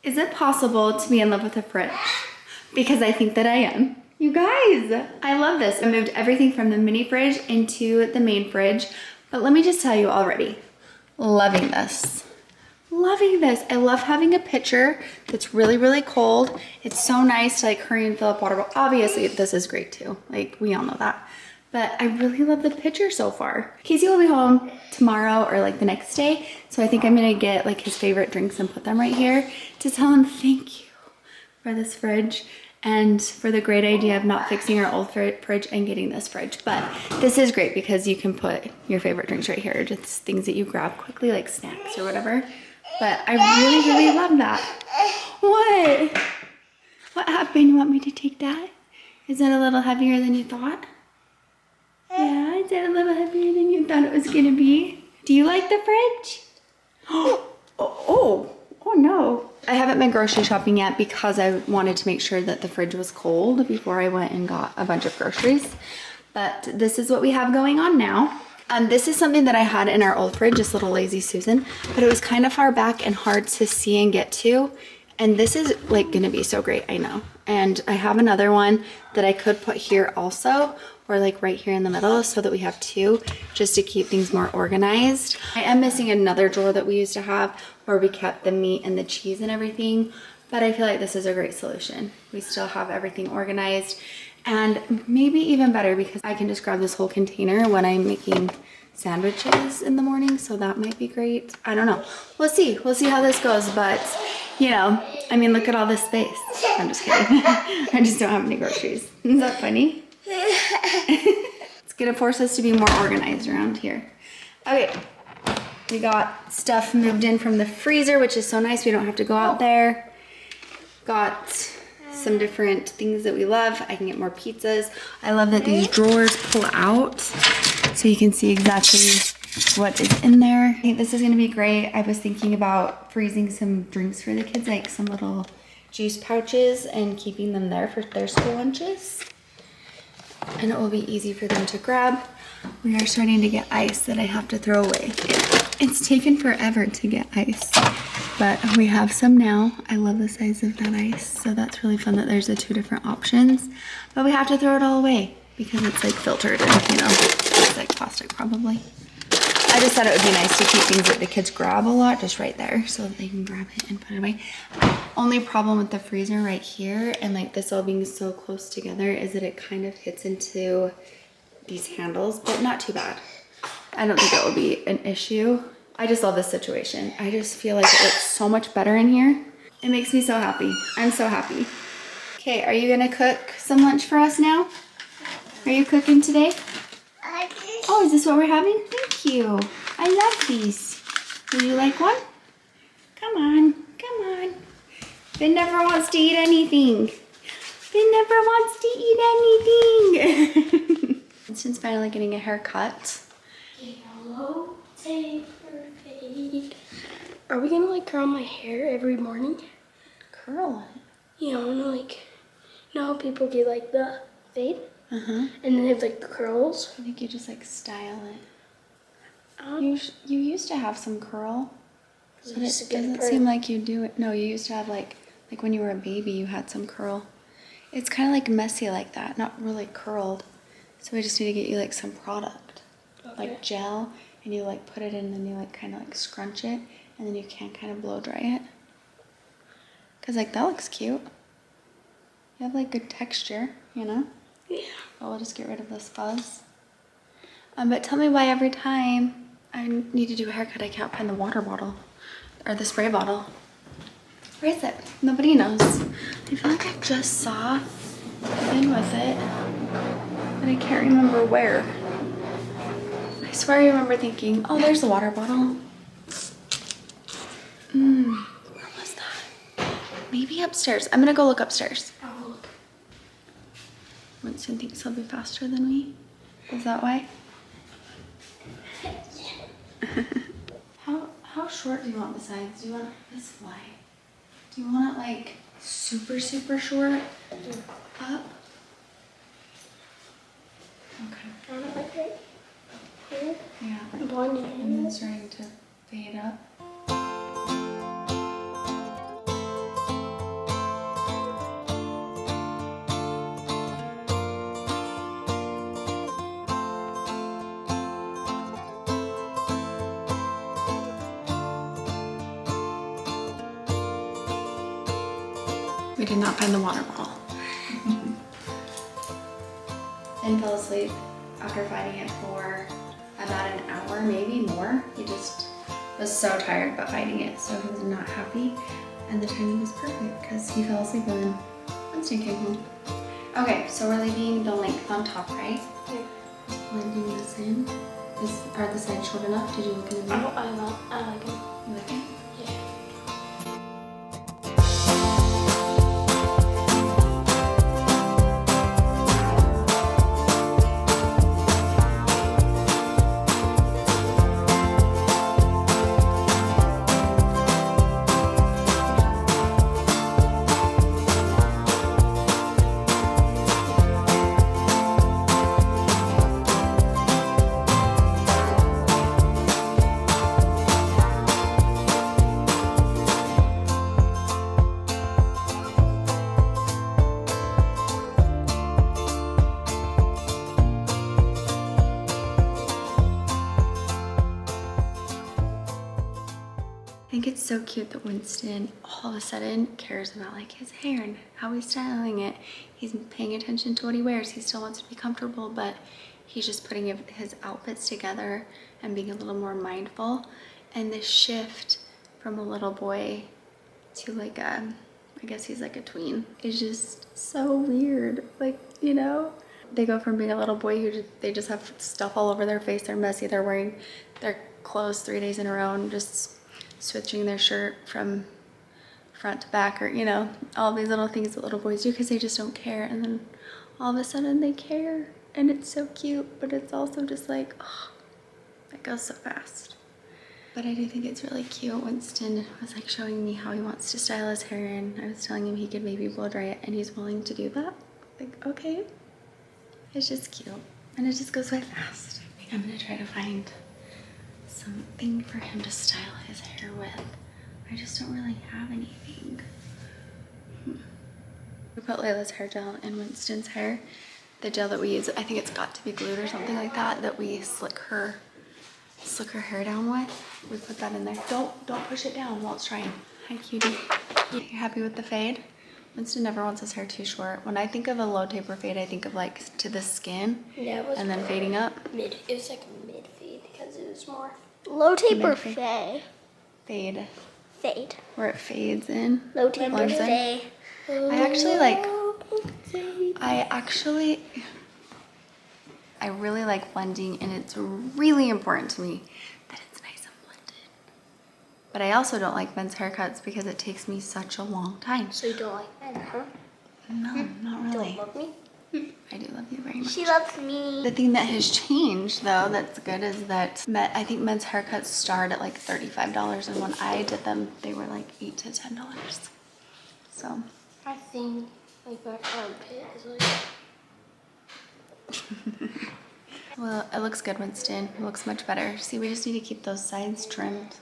Is it possible to be in love with a fridge? Because I think that I am. You guys, I love this. I moved everything from the mini fridge into the main fridge, but let me just tell you already, loving this. Loving this. I love having a pitcher that's really, really cold. It's so nice to like hurry and fill up water. But obviously this is great too. Like we all know that. But I really love the pitcher so far. Casey will be home tomorrow or like the next day. So I think I'm gonna get like his favorite drinks and put them right here to tell him thank you for this fridge and for the great idea of not fixing our old fridge and getting this fridge. But this is great because you can put your favorite drinks right here. Just things that you grab quickly like snacks or whatever. But I really, really love that. What? What happened? You want me to take that? Is that a little heavier than you thought? Yeah, is that a little heavier than you thought it was gonna be? Do you like the fridge? Oh no. I haven't been grocery shopping yet because I wanted to make sure that the fridge was cold before I went and got a bunch of groceries. But this is what we have going on now. This is something that I had in our old fridge, this little Lazy Susan, but it was kind of far back and hard to see and get to. And this is like gonna be so great, I know. And I have another one that I could put here also, or like right here in the middle so that we have two, just to keep things more organized. I am missing another drawer that we used to have where we kept the meat and the cheese and everything, but I feel like this is a great solution. We still have everything organized. And maybe even better because I can just grab this whole container when I'm making sandwiches in the morning. So that might be great. I don't know. We'll see. We'll see how this goes. But, you know, I mean, look at all this space. I'm just kidding. I just don't have any groceries. Is that funny? It's going to force us to be more organized around here. Okay. We got stuff moved in from the freezer, which is so nice. We don't have to go out there. Got some different things that we love. I can get more pizzas. I love that these drawers pull out so you can see exactly what is in there. I think this is gonna be great. I was thinking about freezing some drinks for the kids, like some little juice pouches and keeping them there for their school lunches. And it will be easy for them to grab. We are starting to get ice that I have to throw away. It's taken forever to get ice, but we have some now. I love the size of that ice, so that's really fun that there's the two different options. But we have to throw it all away because it's like filtered and, you know, it's like plastic probably. I just thought it would be nice to keep things that the kids grab a lot just right there so that they can grab it and put it away. Only problem with the freezer right here and like this all being so close together is that it kind of hits into these handles, but not too bad. I don't think it will be an issue. I just love this situation. I just feel like it looks so much better in here. It makes me so happy. I'm so happy. Okay, are you gonna cook some lunch for us now? Are you cooking today? Oh, is this what we're having? Thank you. I love these. Would you like one? Come on, come on. Ben never wants to eat anything. Ben never wants to eat anything. Since finally getting a haircut. Yellow taper fade. Are we gonna like curl my hair every morning? Curl it? You know, like, you know how people get like the fade? Uh-huh. And then they have like the curls? I think you just like style it. You used to have some curl. So it doesn't seem like you do it. No, you used to have like when you were a baby, you had some curl. It's kind of like messy like that, not really curled. So we just need to get you like some product, like gel, and you like put it in and you like kind of like scrunch it, and then you can kind of blow dry it. Cause like that looks cute. You have like good texture, you know? Yeah. But we'll just get rid of this fuzz. But tell me why every time I need to do a haircut, I can't find the water bottle or the spray bottle. Where is it? Nobody knows. I feel like I just saw the bin with it, but I can't remember where. I swear I remember thinking, oh, there's the water bottle. Where was that? Maybe upstairs. I'm gonna go look upstairs. I'll look. Winston thinks he'll be faster than me. Is that why? How short do you want the sides? Do you want this wide? Do you want it like super, super short up? Okay. I want it like right here. Yeah. Blonde And then starting to fade up. We did not find the water bottle. Finn fell asleep after fighting it for about an hour, maybe more. He just was so tired about fighting it, so he was not happy. And the timing was perfect because he fell asleep and then Winston came home. Okay, so we're leaving the length on top, right? Yeah. Just blending this in. Are the sides short enough? Did you look in the mirror? I like it. You like it? Yeah. I think it's so cute that Winston all of a sudden cares about like his hair and how he's styling it. He's paying attention to what he wears. He still wants to be comfortable, but he's just putting his outfits together and being a little more mindful. And this shift from a little boy to like I guess he's like a tween, is just so weird. Like, you know, they go from being a little boy who they just have stuff all over their face, they're messy, they're wearing their clothes 3 days in a row and just switching their shirt from front to back, or you know, all these little things that little boys do because they just don't care, and then all of a sudden they care, and it's so cute, but it's also just like, oh, that goes so fast. But I do think it's really cute. Winston was like showing me how he wants to style his hair, and I was telling him he could maybe blow dry it, and he's willing to do that. Like, okay, it's just cute, and it just goes by fast. I think I'm gonna try to find something for him to style his hair with. I just don't really have anything. We put Layla's hair gel in Winston's hair. The gel that we use, I think it's got to be glued or something like that, that we slick her hair down with. We put that in there. Don't push it down while it's drying. Hi, cutie. You happy with the fade? Winston never wants his hair too short. When I think of a low taper fade, I think of like to the skin, Yeah, it was and then fading up. It was like a mid fade because it was more low taper Mid-fade. fade. Fade. Where it fades in. Low taper blends in. fade. I really like blending, and it's really important to me that it's nice and blended. But I also don't like men's haircuts because it takes me such a long time. So you don't like men, huh? No, not really. Don't love me? I do love you very much. She loves me. The thing that has changed, though, that's good, is that I think men's haircuts start at like $35, and when I did them, they were like $8 to $10. So. I think like my armpit is like. Well, it looks good, Winston. It looks much better. See, we just need to keep those sides trimmed.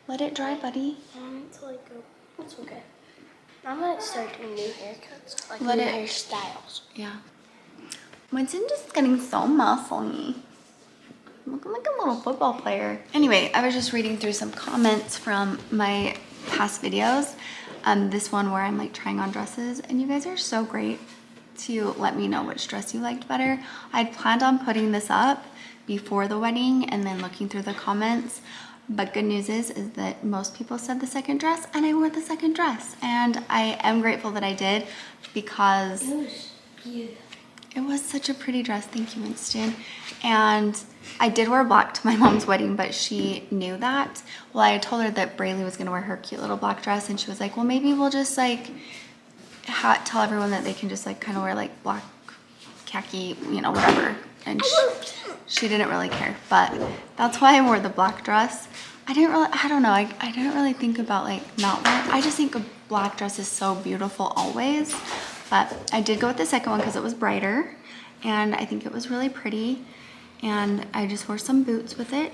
Let it dry, buddy. It's like it's okay. I'm gonna start doing new haircuts, like Let new it- hairstyles. Yeah. Winston's just getting so muscly. Looking like a little football player. Anyway, I was just reading through some comments from my past videos. This one where I'm like trying on dresses, and you guys are so great to let me know which dress you liked better. I'd planned on putting this up before the wedding and then looking through the comments. But good news is that most people said the second dress, and I wore the second dress. And I am grateful that I did, because It was beautiful. it was such a pretty dress. Thank you, Winston. And I did wear black to my mom's wedding, but she knew that. Well, I told her that Braylee was gonna wear her cute little black dress, and she was like, well, maybe we'll just like tell everyone that they can just like kind of wear like black khaki, you know, whatever. And she didn't really care, but that's why I wore the black dress. I don't know, I didn't really think about like not wearing. I just think a black dress is so beautiful always. But I did go with the second one because it was brighter, and I think it was really pretty. And I just wore some boots with it,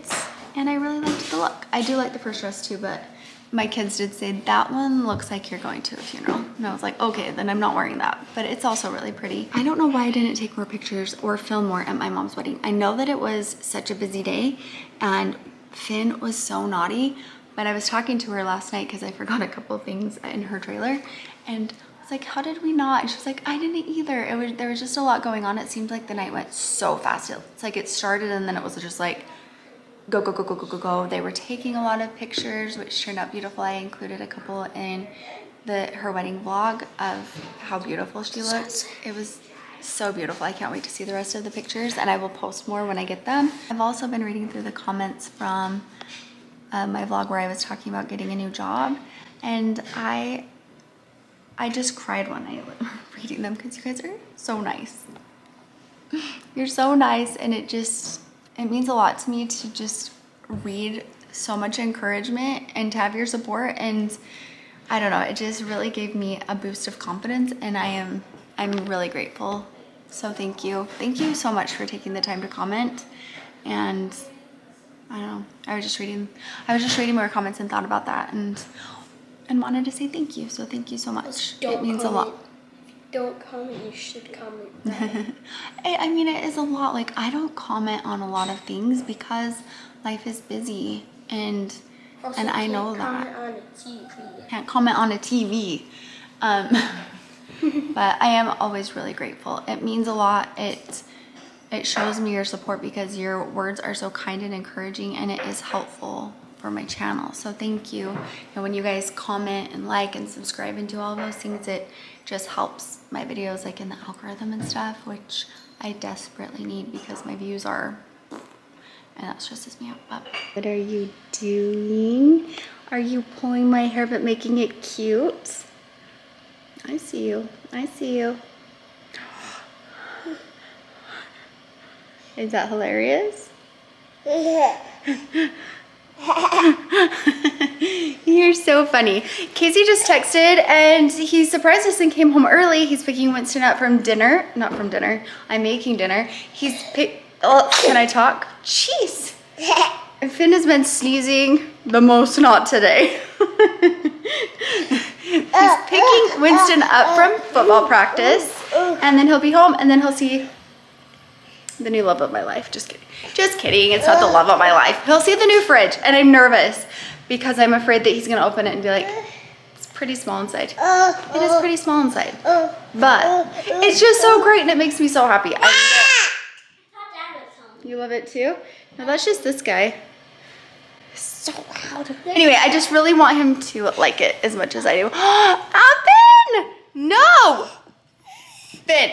and I really liked the look. I do like the first dress too, but my kids did say that one looks like you're going to a funeral. And I was like, okay, then I'm not wearing that. But it's also really pretty. I don't know why I didn't take more pictures or film more at my mom's wedding. I know that it was such a busy day, and Finn was so naughty, but I was talking to her last night because I forgot a couple of things in her trailer, and I was was like, how did we not? And she was like, I didn't either. There was just a lot going on. It seemed like the night went so fast. It's like it started and then it was just like go, go, go, go, go, go, go. They were taking a lot of pictures, which turned out beautiful. I included a couple in her wedding vlog of how beautiful she looked. It was so beautiful. I can't wait to see the rest of the pictures, and I will post more when I get them. I've also been reading through the comments from my vlog where I was talking about getting a new job, and I just cried when I was reading them because you guys are so nice. You're so nice, and it means a lot to me to just read so much encouragement and to have your support. And I don't know, it just really gave me a boost of confidence, and I'm really grateful. So thank you. Thank you so much for taking the time to comment. And I don't know, I was just reading more comments and thought about that and wanted to say thank you. So thank you so much. It means a lot. Don't comment, you should comment. I mean, it is a lot. Like, I don't comment on a lot of things because life is busy, and Also, I know comment that. on a TV. Can't comment on a TV. But I am always really grateful. It means a lot. It shows me your support because your words are so kind and encouraging, and it is helpful for my channel. So thank you. And when you guys comment and like and subscribe and do all those things, it just helps my videos like in the algorithm and stuff, which I desperately need because my views are, and that stresses me out. But what are you doing? Are you pulling my hair but making it cute? I see you. I see you. Is that hilarious? You're so funny. Casey just texted and he surprised us and came home early. He's picking Winston up from dinner. Not from dinner. I'm making dinner. Oh, can I talk? Jeez. Finn has been sneezing the most, not today. He's picking Winston up from football practice, and then he'll be home, and then he'll see the new love of my life. Just kidding. Just kidding. It's not the love of my life. He'll see the new fridge, and I'm nervous because I'm afraid that he's going to open it and be like, it's pretty small inside. It is pretty small inside. But it's just so great, and it makes me so happy. You love it too? No, that's just this guy. So loud. Anyway, I just really want him to like it as much as I do. Finn! No! Finn!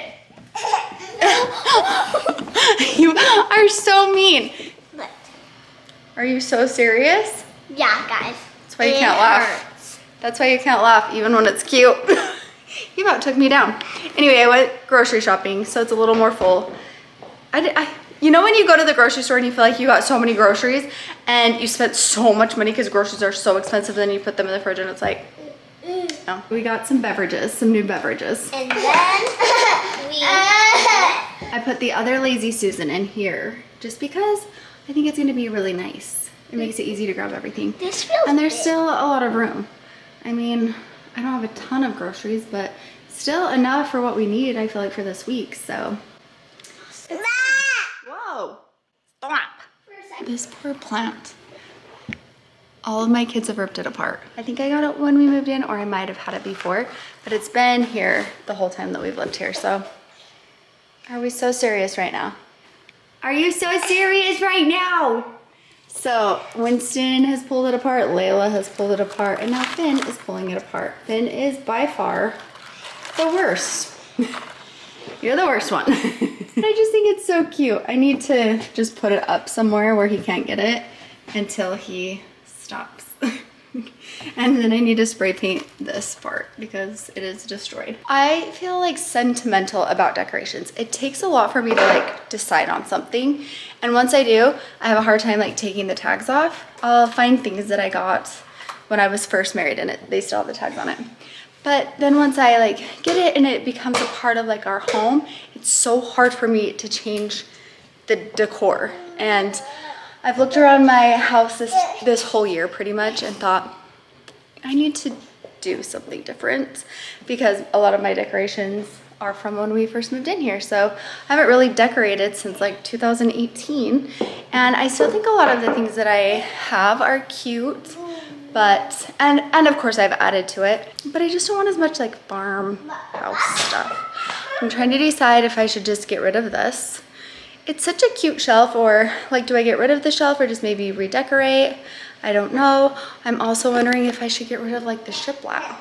You are so mean. What? Are you so serious? Yeah, guys. That's why you can't laugh. That's why you can't laugh even when it's cute. You about took me down. Anyway, I went grocery shopping, so it's a little more full. You know when you go to the grocery store and you feel like you got so many groceries and you spent so much money because groceries are so expensive, then you put them in the fridge and it's like, oh. We got some beverages, some new beverages. And then I put the other Lazy Susan in here just because I think it's going to be really nice. It makes it easy to grab everything. This feels And there's big. still a lot of room. I mean, I don't have a ton of groceries, but still enough for what we need, I feel like, for this week, so. Whoa, stop. This poor plant. All of my kids have ripped it apart. I think I got it when we moved in, or I might have had it before, but it's been here the whole time that we've lived here, so. Are we so serious right now? Are you so serious right now? So Winston has pulled it apart, Layla has pulled it apart, and now Finn is pulling it apart. Finn is by far the worst. You're the worst one. I just think it's so cute. I need to just put it up somewhere where he can't get it until he stops. And then I need to spray paint this part because it is destroyed. I feel like sentimental about decorations. It takes a lot for me to like decide on something. And once I do, I have a hard time like taking the tags off. I'll find things that I got when I was first married and they still have the tags on it. But then once I like get it and it becomes a part of like our home, it's so hard for me to change the decor. And I've looked around my house this whole year pretty much and thought, I need to do something different because a lot of my decorations are from when we first moved in here. So I haven't really decorated since like 2018. And I still think a lot of the things that I have are cute, But, and of course I've added to it, but I just don't want as much like farmhouse stuff. I'm trying to decide if I should just get rid of this. It's such a cute shelf, or like, do I get rid of the shelf or just maybe redecorate? I don't know. I'm also wondering if I should get rid of like the shiplap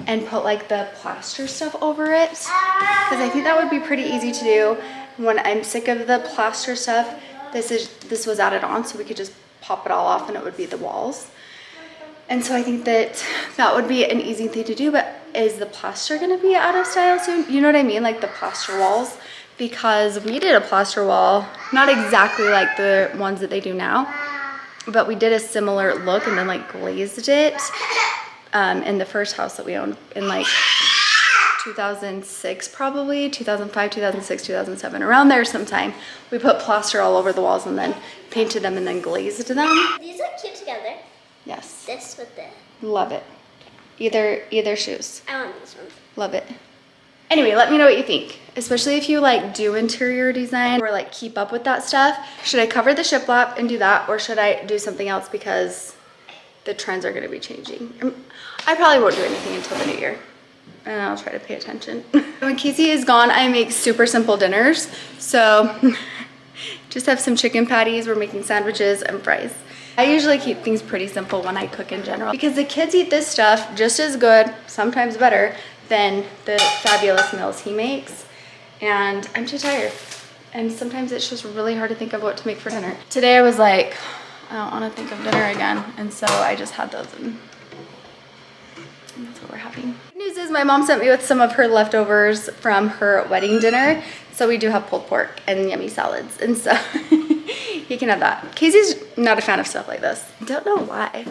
and put like the plaster stuff over it, because I think that would be pretty easy to do. When I'm sick of the plaster stuff, this was added on, so we could just pop it all off and it would be the walls. And so I think that that would be an easy thing to do, but is the plaster gonna be out of style soon? You know what I mean? Like the plaster walls, because we did a plaster wall, not exactly like the ones that they do now, but we did a similar look and then like glazed it in the first house that we owned in like 2006, probably 2005, 2006, 2007, around there sometime. We put plaster all over the walls and then painted them and then glazed them. These look cute together. Yes. This with the... Love it. Either shoes. I want this one. Love it. Anyway, let me know what you think, especially if you like do interior design or like keep up with that stuff. Should I cover the shiplap and do that, or should I do something else because the trends are going to be changing? I probably won't do anything until the new year, and I'll try to pay attention. When Casey is gone, I make super simple dinners. So just have some chicken patties. We're making sandwiches and fries. I usually keep things pretty simple when I cook in general, because the kids eat this stuff just as good, sometimes better, than the fabulous meals he makes. And I'm too tired. And sometimes it's just really hard to think of what to make for dinner. Today I was like, I don't want to think of dinner again. And so I just had those, and that's what we're having. Good news is my mom sent me with some of her leftovers from her wedding dinner. So we do have pulled pork and yummy salads. And so he can have that. Casey's not a fan of stuff like this. Don't know why.